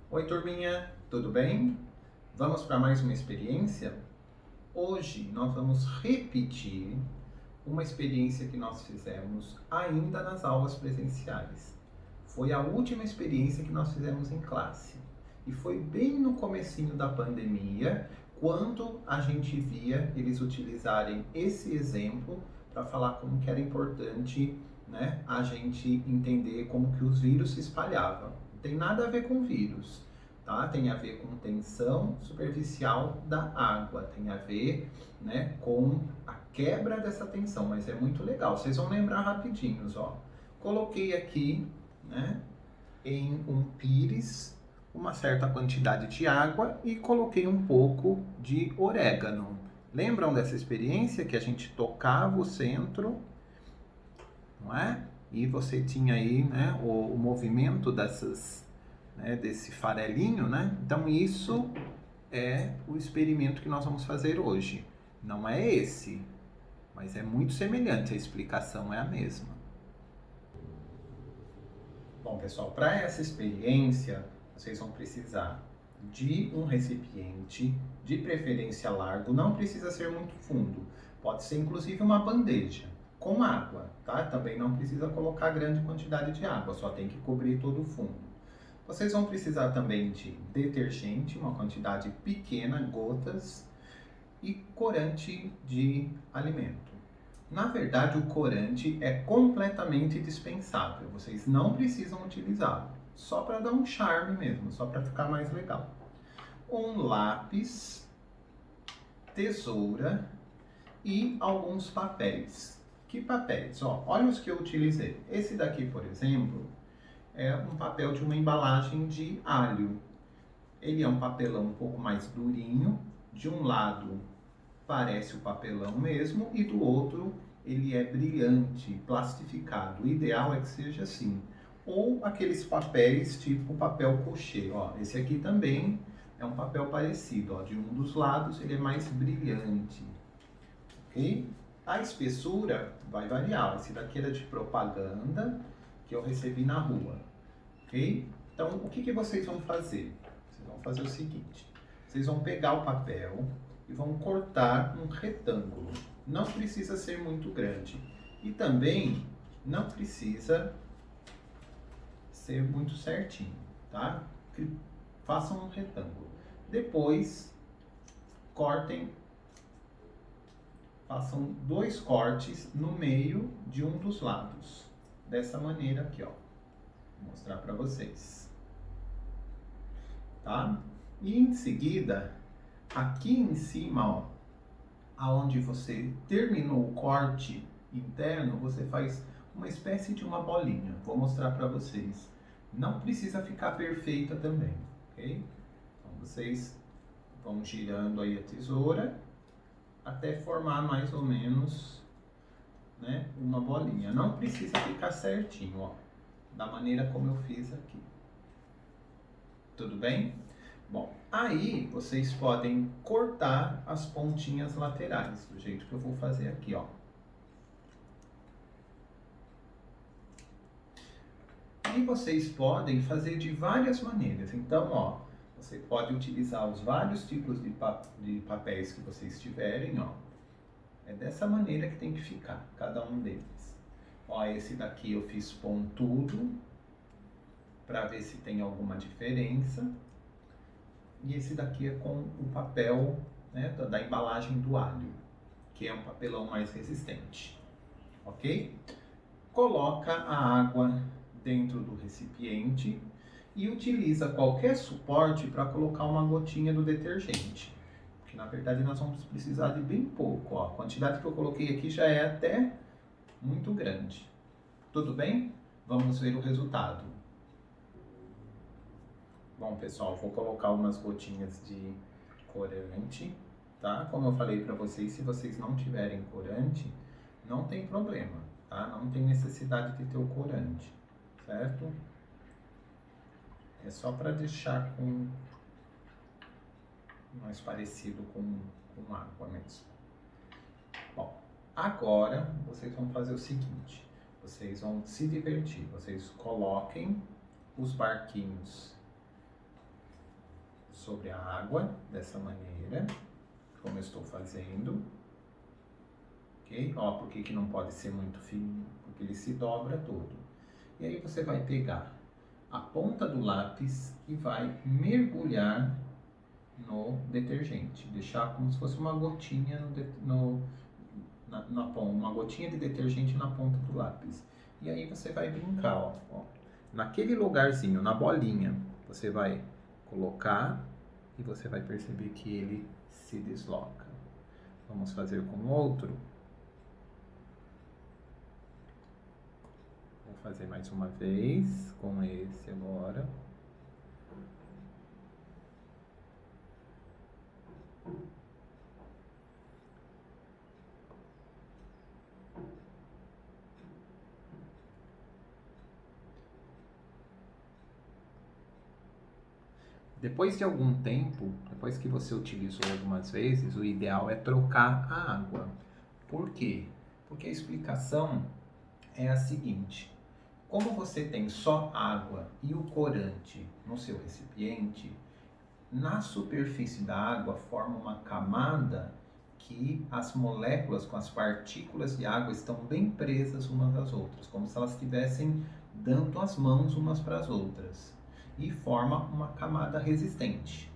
Oi, turminha, tudo bem? Vamos para mais uma experiência? Hoje nós vamos repetir uma experiência que nós fizemos ainda nas aulas presenciais. Foi a última experiência que nós fizemos em classe. E foi bem no comecinho da pandemia, quando a gente via eles utilizarem esse exemplo para falar como que era importante, né, a gente entender como que os vírus se espalhavam. Não tem nada a ver com vírus, tá? Tem a ver com tensão superficial da água, tem a ver, né, com a quebra dessa tensão, mas é muito legal. Vocês vão lembrar rapidinhos, ó. Coloquei aqui, né, em um pires uma certa quantidade de água e coloquei um pouco de orégano. Lembram dessa experiência que a gente tocava o centro, não é? E você tinha aí, né, o movimento dessas, né, desse farelinho, né? Então isso é o experimento que nós vamos fazer hoje. Não é esse, mas é muito semelhante, a explicação é a mesma. Bom, pessoal, para essa experiência, vocês vão precisar de um recipiente, de preferência largo, não precisa ser muito fundo, pode ser inclusive uma bandeja com água, tá? Também não precisa colocar grande quantidade de água, só tem que cobrir todo o fundo. Vocês vão precisar também de detergente, uma quantidade pequena, gotas, e corante de alimento. Na verdade, o corante é completamente dispensável. Vocês não precisam utilizá-lo. Só para dar um charme mesmo, só para ficar mais legal. Um lápis, tesoura e alguns papéis. Que papéis? Ó, olha os que eu utilizei. Esse daqui, por exemplo, é um papel de uma embalagem de alho. Ele é um papelão um pouco mais durinho. De um lado parece o papelão mesmo e do outro ele é brilhante, plastificado. O ideal é que seja assim. Ou aqueles papéis tipo papel couché, ó. Esse aqui também é um papel parecido, ó. De um dos lados ele é mais brilhante, ok? A espessura vai variar. Esse daqui era de propaganda que eu recebi na rua, ok? Então, o que vocês vão fazer? Vocês vão fazer o seguinte: vocês vão pegar o papel e vão cortar um retângulo. Não precisa ser muito grande. E também não precisa ser muito certinho, tá? Façam um retângulo. Depois, cortem, façam 2 cortes no meio de um dos lados. Dessa maneira aqui, ó. Vou mostrar para vocês. Tá? E em seguida, aqui em cima, ó, aonde você terminou o corte interno, você faz uma espécie de uma bolinha. Vou mostrar para vocês. Não precisa ficar perfeita também, ok? Então vocês vão girando aí a tesoura até formar mais ou menos, né, uma bolinha. Não precisa ficar certinho, ó, da maneira como eu fiz aqui. Tudo bem? Bom, aí vocês podem cortar as pontinhas laterais, do jeito que eu vou fazer aqui, ó. E vocês podem fazer de várias maneiras. Então, ó, você pode utilizar os vários tipos de papéis que vocês tiverem, ó. É dessa maneira que tem que ficar, cada um deles. Ó, esse daqui eu fiz pontudo, para ver se tem alguma diferença. E esse daqui é com o papel, né, da embalagem do alho, que é um papelão mais resistente, ok? Coloca a água dentro do recipiente e utiliza qualquer suporte para colocar uma gotinha do detergente, porque na verdade nós vamos precisar de bem pouco, ó. A quantidade que eu coloquei aqui já é até muito grande. Tudo bem? Vamos ver o resultado. Bom, pessoal, vou colocar umas gotinhas de corante, tá? Como eu falei para vocês, se vocês não tiverem corante, não tem problema, tá? Não tem necessidade de ter o corante, certo? É só para deixar com mais parecido com água mesmo. Bom, agora vocês vão fazer o seguinte: vocês vão se divertir, vocês coloquem os barquinhos sobre a água, dessa maneira, como eu estou fazendo. Ok? Ó, por que não pode ser muito fininho? Porque ele se dobra todo. E aí você vai pegar a ponta do lápis e vai mergulhar no detergente. Deixar como se fosse uma gotinha uma gotinha de detergente na ponta do lápis. E aí você vai brincar, ó. Naquele lugarzinho, na bolinha, você vai colocar e você vai perceber que ele se desloca. Vamos fazer com outro. Vou fazer mais uma vez com esse agora. Depois de algum tempo, depois que você utilizou algumas vezes, o ideal é trocar a água. Por quê? Porque a explicação é a seguinte: como você tem só água e o corante no seu recipiente, na superfície da água forma uma camada que as moléculas com as partículas de água estão bem presas umas às outras, como se elas estivessem dando as mãos umas para as outras, e forma uma camada resistente.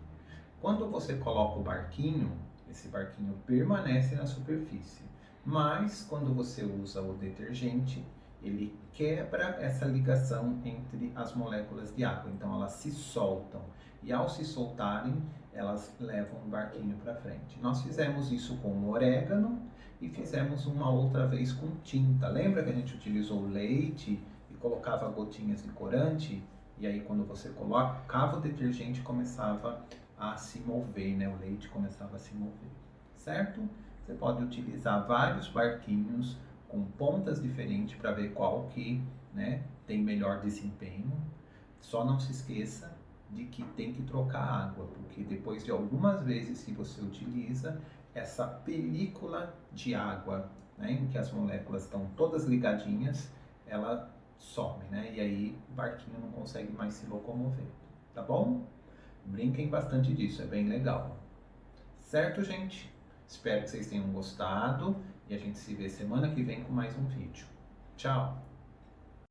Quando você coloca o barquinho, esse barquinho permanece na superfície, mas quando você usa o detergente, ele quebra essa ligação entre as moléculas de água, então elas se soltam, e ao se soltarem, elas levam o barquinho para frente. Nós fizemos isso com orégano e fizemos uma outra vez com tinta. Lembra que a gente utilizou leite e colocava gotinhas de corante? E aí quando você colocava o detergente começava a se mover, né? O leite começava a se mover, certo? Você pode utilizar vários barquinhos com pontas diferentes para ver qual que, né, tem melhor desempenho. Só não se esqueça de que tem que trocar água, porque depois de algumas vezes que você utiliza, essa película de água, né, em que as moléculas estão todas ligadinhas, ela some, né? E aí o barquinho não consegue mais se locomover, tá bom? Brinquem bastante disso, é bem legal. Certo, gente? Espero que vocês tenham gostado e a gente se vê semana que vem com mais um vídeo. Tchau!